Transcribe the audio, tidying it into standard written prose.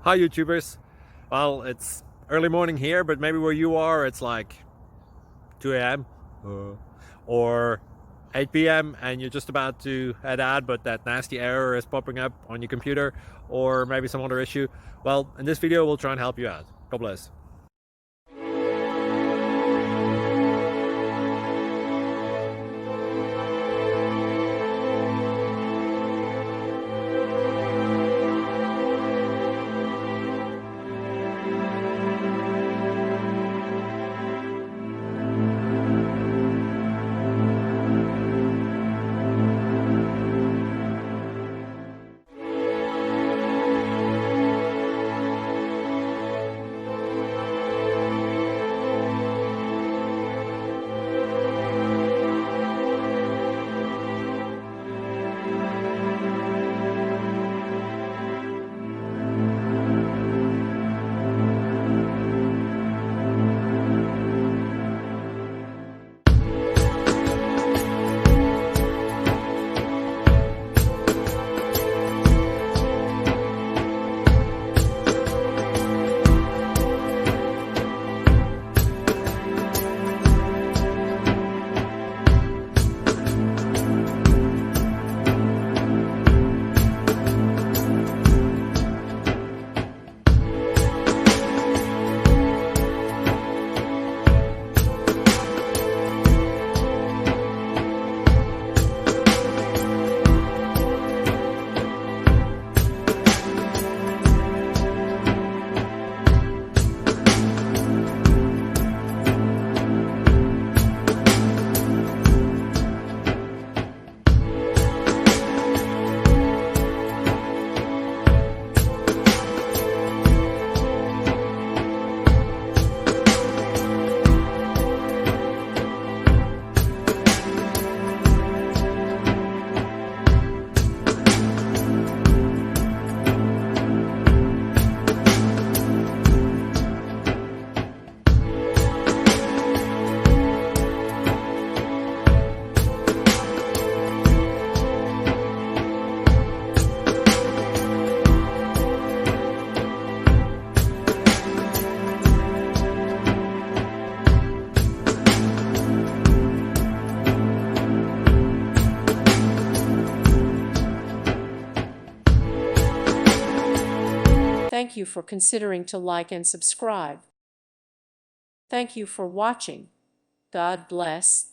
Hi YouTubers. Well, it's early morning here, but maybe where you are it's like 2 a.m. Or 8 p.m. and you're just about to head out, but that nasty error is popping up on your computer, or maybe some other issue. Well, in this video we'll try and help you out. God bless. Thank you for considering to like and subscribe. Thank you for watching. God bless.